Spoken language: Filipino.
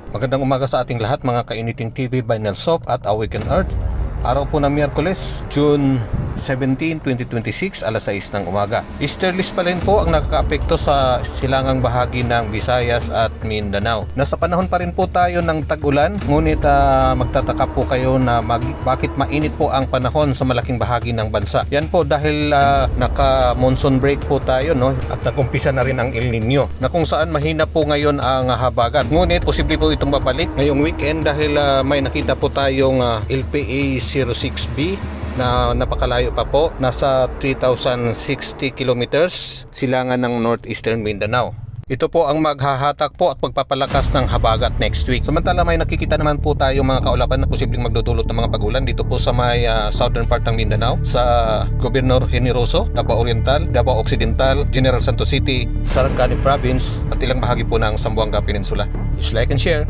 Magandang umaga sa ating lahat mga kainiting TV by Nelsoft at Awaken Earth. Araw po ng Miyerkules, June 17, 2026, alas 6 ng umaga. Easterlies pa rin po ang nakakaapekto sa silangang bahagi ng Visayas at Mindanao. Nasa panahon pa rin po tayo ng tag-ulan, ngunit magtataka po kayo na bakit mainit po ang panahon sa malaking bahagi ng bansa. Yan po dahil naka-monsoon break po tayo, no? At nakumpisa na rin ang El Nino, na kung saan mahina po ngayon ang habagat. Ngunit posible po itong babalik ngayong weekend dahil may nakita po tayong LPA 06B na napakalayo pa po, nasa 3,060 kilometers silangan ng northeastern Mindanao. Ito po ang maghahatak po at magpapalakas ng habagat next week. Samantala may nakikita naman po tayo mga kaulapan na posibleng magdudulot ng mga pagulan dito po sa may southern part ng Mindanao, sa Gobernador Generoso, Davao Oriental, Davao Occidental, General Santos City, Sarangani Province at ilang bahagi po ng Zamboanga Peninsula. Please like and share.